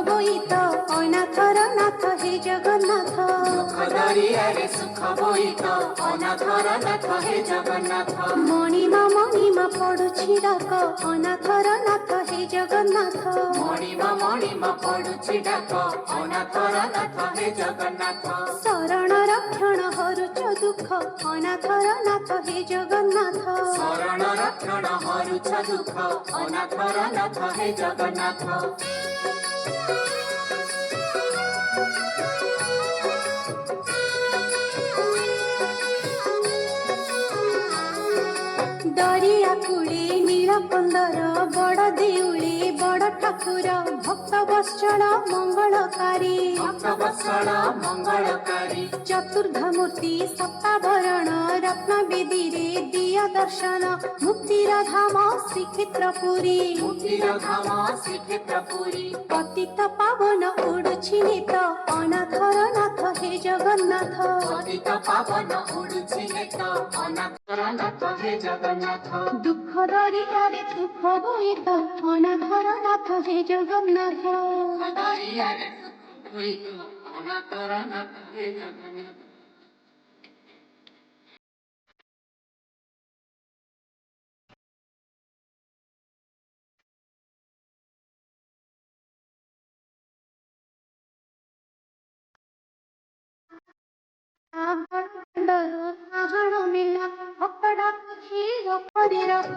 ବୋଇତ ଅନାଥର ନାଥ ହେ ଜଗନ୍ନାଥ। ଦୁଃଖ ଦରିଆରେ ସୁଖ ବୋଇତ ଅନାଥର ନାଥ ହେ ଜଗନ୍ନାଥ। ମଣିମା ମଣିମା ପଡୁଛି ଡାକ ଅନାଥର ନାଥ ହେ ଜଗନ୍ନାଥ। ମଣିମା ପଡୁଛି ଡାକ ଅନାଥର ନାଥ ହେ ଜଗନ୍ନାଥ। ଶରଣ ରକ୍ଷଣ ହରୁଛ ଦୁଃଖ ଅନାଥର ନାଥ ହେ ଜଗନ୍ନାଥ। ଶରଣ ରକ୍ଷଣ ହରୁଛ ଦୁଃଖ ଅନାଥର ନାଥ ହେ ଜଗନ୍ନାଥ। ଦରିଆ କୂଳେ ନୀଳକନ୍ଦର ବଡ଼ ଦେଉଳେ ବଡ଼ ଠାକୁର ଭକ୍ତ ବତ୍ସଳ ମଙ୍ଗଳକାରୀ। ଭକ୍ତ ବତ୍ସଳ ମଙ୍ଗଳକାରୀ ଚତୁର୍ଦ୍ଧ ମୂର୍ତ୍ତି ସପ୍ତାଭରଣ ରତ୍ନ ବେଦୀରେ ଦିଅ ଦର୍ଶନ ମୁକ୍ତିର ଧାମ ଶ୍ରୀକ୍ଷେତ୍ର ପୁରୀ। ମୁକ୍ତିର ଧାମ ଶ୍ରୀକ୍ଷେତ୍ର ପୁରୀ। ପତିତ ପାବନ ଉଡୁଛି ନେତ ଅନାଥର ନାଥ ହେ ଜଗନ୍ନାଥ। ପତିତ ପାବନ ଉଡୁଛି ନେତ ଅନାଥର ନାଥ ହେ ଜଗନ୍ନାଥ। ଦୁଃଖ ଦରିଆରେ ସୁଖ ବୋଇତ ଅନାଥର ନାଥ ହେ ଜଗନ୍ନାଥ। ଦରିଆରେ ସୁଖ ବୋଇତ ଅନାଥର ନାଥ ହେ ଜଗନ୍ନାଥ। ଆହଣ ମିଲା ଭକ୍ତ ଡାକୁଛି ରଖରେ ରଖ।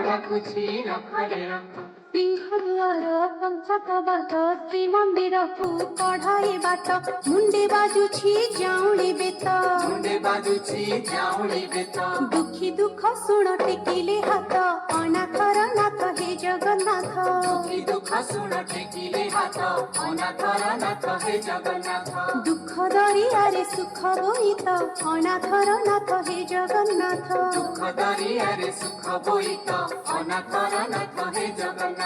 ଡାକୁଛି ରଖରେ ରଖ। ସିଂହଦ୍ୱାର କଂସକ ବାଟ ଶ୍ରୀମନ୍ଦିରକୁ କଢ଼ାଇ ବାଟ ମୁଣ୍ଡେ ବାଜୁଛି ଝାଉଁଳି ବେତ। ମୁଣ୍ଡେ ବାଜୁଛି ଝାଉଁଳି ବେତ। ଦୁଃଖୀ ଦୁଃଖ ଶୁଣ ଟେକିଲେ ହାତ ଅନାଥର ନାଥ ହେ ଜଗନ୍ନାଥ। ଦୁଃଖୀ ଦୁଃଖ ଶୁଣ ଟେକିଲେ ହାତ ଅନାଥର ନାଥ ହେ ଜଗନ୍ନାଥ। ଦୁଃଖ ଦରିଆରେ ସୁଖ ବୋଇତ ଅନାଥର ନାଥ ହେ ଜଗନ୍ନାଥ। ଦୁଃଖ ଦରିଆରେ ସୁଖ ବୋଇତ ଅନାଥର ନାଥ ହେ ଜଗନ୍ନାଥ।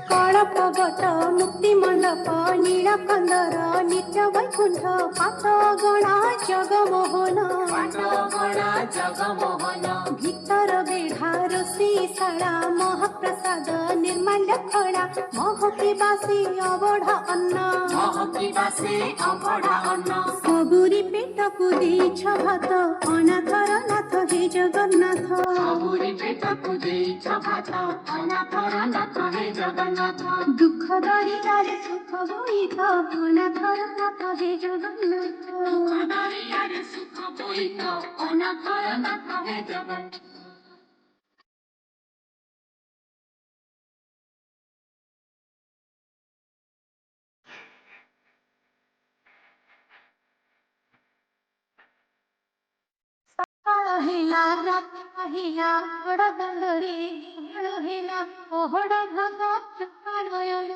କଳପବଟ ମୁକ୍ତି ମଣ୍ଡପ ନୀଳକନ୍ଦର ନିତ୍ୟ ବୈକୁଣ୍ଠ ପାଠ ଗଣା ଜଗମୋହନ। ପାଟଗଣା ଜଗମୋହନ ଭିତର ବେଢା ରୋଷେଇଶାଳା ମହାପ୍ରସାଦ ନିର୍ମାଲ୍ୟ ଖଳା ମହକି ବାସି ଅବଢା ଅନ୍ନ। ମହକି ବାସେ ଅବଢା ଅନ୍ନ। ସବୁରି ପେଟକୁ ଦେଇଛ ଭାତ ଅନାଥର ନାଥ ହେ ଜଗନ୍ନାଥ। ସବୁରି ପେଟକୁ ଦେଇଛ ଭାତ ଅନାଥର ନାଥ ହେ ଜଗନ୍ନାଥ। ଦୁଃଖ ଦରିଆରେ ସୁଖ ବୋଇତ ଅନାଥର ନାଥ ହେ ଜଗନ୍ନାଥ। ଦୁଃଖ ଦରିଆରେ ସୁଖ ବୋଇତ ଅନାଥର ନାଥ ହେ ଜଗନ୍ନାଥ। ସକାଳ ହେଲା ରାତି ପାହିଲା ବଡ଼ ଦାଣ୍ଡରେ ସକାଳ ହେଲା ପହଡ଼ ଭାଗ ନୟନ।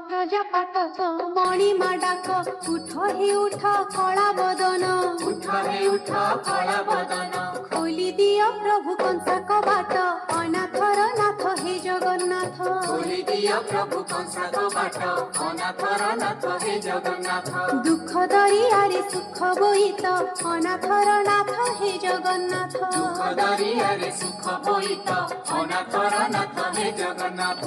ପ୍ରଜାପାଟକ ମଣିମା ଡାକ ଉଠ ହେ ଉଠ କଳା ବଦନ। ଉଠ ହେ ଉଠ କଳା ବଦନ। ଖୋଲି ଦିଅ ପ୍ରଭୁ କଂସକ ବାଟ ଅନାଥର ନାଥ ହେ ଜଗନ୍ନାଥ। ଖୋଲି ଦିଅ ପ୍ରଭୁ କଂସକ ବାଟ ଅନାଥର ନାଥ ହେ ଜଗନ୍ନାଥ। ଦୁଃଖ ଦରିଆରେ ସୁଖ ବୋଇତ ଅନାଥର ନାଥ ହେ ଜଗନ୍ନାଥ। ଦୁଃଖ ଦରିଆରେ ସୁଖ ବୋଇତ ଅନାଥର ନାଥ ହେ ଜଗନ୍ନାଥ।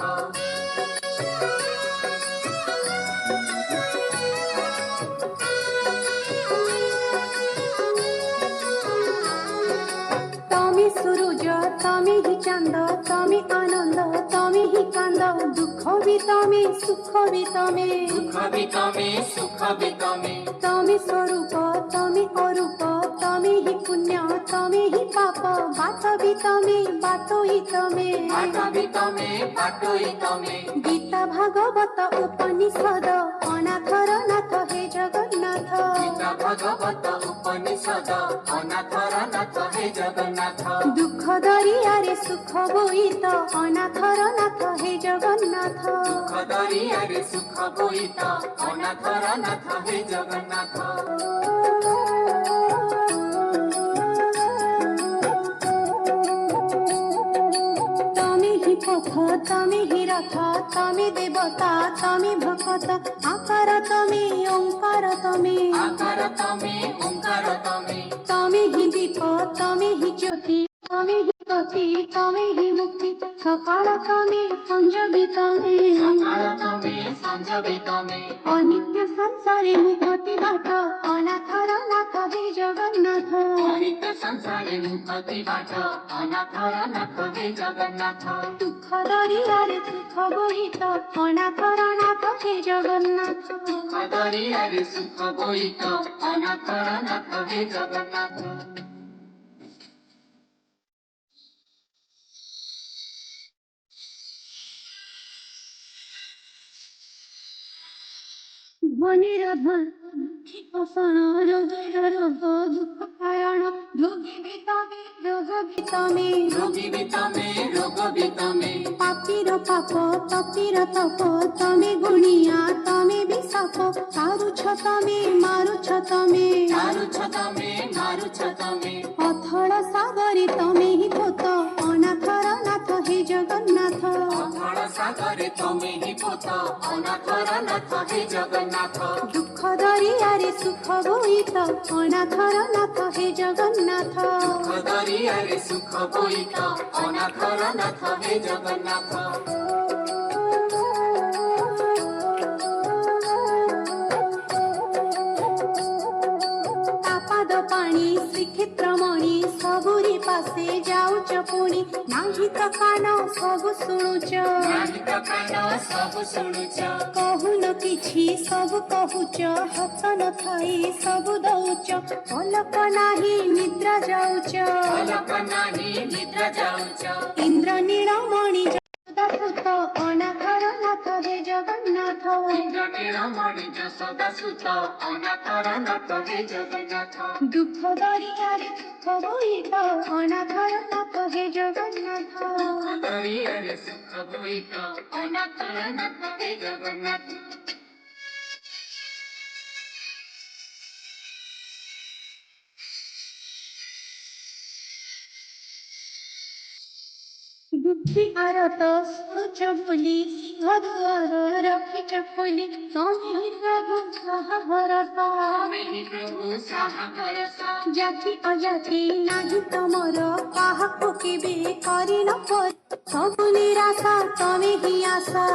ତମେ ସୁରୁଜ ତମେ ହି ଚାନ୍ଦ ତମେ ଆନନ୍ଦ ତମେ ହି କାନ୍ଦ ଦୁଃଖ ବି ତମେ ସୁଖ ବି ତମେ। ସୁଖ ବି ତମେ ସୁଖ ବି ତମେ। ତମେ ସ୍ୱରୂପ ତମେ ଅରୂପ ତମେ ହି ପୁଣ୍ୟ ତମେ ହି ପାପ ବାଟ ବି ତମେ ବାଟୋଇ ତମେ। ବାଟ ବି ତମେ ବାଟୋଇ ତମେ। ଗୀତା ଭାଗବତ ଉପନିଷଦ ଅନାଥର ନାଥ ହେ ଜଗନ୍ନାଥ। ଗୀତା ଭାଗବତ ଉପନିଷଦ ଅନାଥର ନାଥ ହେ ଜଗନ୍ନାଥ। ଦୁଃଖ ଦରିଆରେ ସୁଖ ବୋଇତ ଅନାଥର ନାଥ ହେ ଜଗନ୍ନାଥ। ଦୁଃଖ ଦରିଆରେ ସୁଖ ବୋଇତ ଅନାଥର ନାଥ ହେ ଜଗନ୍ନାଥ। পথ তমে হি রথ তমে দেবতা তমে ভকত আকার তমে ওঙ্কার তমে আকার তমে ওঙ্কার তমে তমে হি দীপ তমে হি জ্যোতি তমে হি গতি তমে হি মুক্তি সকাল তমে সঞ্জবি তমে সকাল তমে সঞ্জবে তমে অনিত্য সংসারে মুক্তি বাট অনাথর নাথ হে জগন্নাথ অনিত্য সংসারে মুক্তি বাট অনাথর নাথ হে জগন্নাথ দুঃখ দরিয়ারে সুখ বহিত অনাথর নাথ হে জগন্নাথ দরিয়ারে সুখ বহিত অনাথর নাথ হে জগন্নাথ মনির ধন অসন রোগের রোগ দুঃখ কারণ রোগী বিতমে রোগ বিতমে রোগী বিতমে রোগ বিতমে পাপির পাপ তপির তপ তমে গুণিয়া তমে বিশাপ তারুছ তমে মারুছ তমে মারুছ তমে মারুছ তমে অথଳ সাগরে তমে হি পোত অনাথর নাথ হে জগন্নাথ অথଳ সাগরে তমে হি পোত অনাথর নাথ হে জগন্নাথ দুঃখ দরিয়ারে সুখ বহিত অনাথর নাথ হে জগন্নাথ দরিয়ারে সুখ বহিত অনাথর নাথ হে জগন্নাথ তাপাদ পাଣି শ্রীক্ষেত্র মণি ସବୁରି পাশে যাউছ পুଣି ନାହିଁ ତ କାନ ସବୁ ଶୁଣୁଛ ନାହିଁ ତ କାନ ସବୁ ଶୁଣୁଛ କହୁନ କିଛି ସବୁ କହୁଛ ହାତ ନଥାଇ ସବୁ ଦଉଛ ପଲକ ନାହିଁ ନିଦ୍ରା ଯାଉଛ ପଲକ ନାହିଁ ନିଦ୍ରା ଯାଉଛ ଇନ୍ଦ୍ର ନୀଳମଣି ଯଶୋଦାସୁତ ଅନାଥର ନାଥ ହେ ଜଗନ୍ନାଥ ଇନ୍ଦ୍ରନୀଳମଣି ଯଶୋଦା ସୁତ ଅନାଥର ନାଥ হে ଜଗନ୍ନାଥ ଦୁଃଖ ଦରିଆରେ ସୁଖ ବୋହିତ ଅନାଥର ନାଥ ହେ ଜଗନ୍ନାଥ ଦରିଆରେ ସୁଖ ବୋହିତ ଅନାଥର ନାଥ হে ଜଗନ୍ନାଥ ବୁଦ୍ଧି ଆରତ ସୂଚ ବୋଲି ସିଂହଦ୍ୱାର ରଖିଛ ଖୋଲି ତମେ ପ୍ରଭୁ ସାହା ଭରତ ତମେ ହିଁ ପ୍ରଭୁ ସାହା ଭରସା ଜାତି ଅଜାତି ନାହିଁ ତମର କାହାକୁ କେବେ କରିନ ପରି ସବୁ ନିରାଶା ତମେ ହିଁ ଆଶା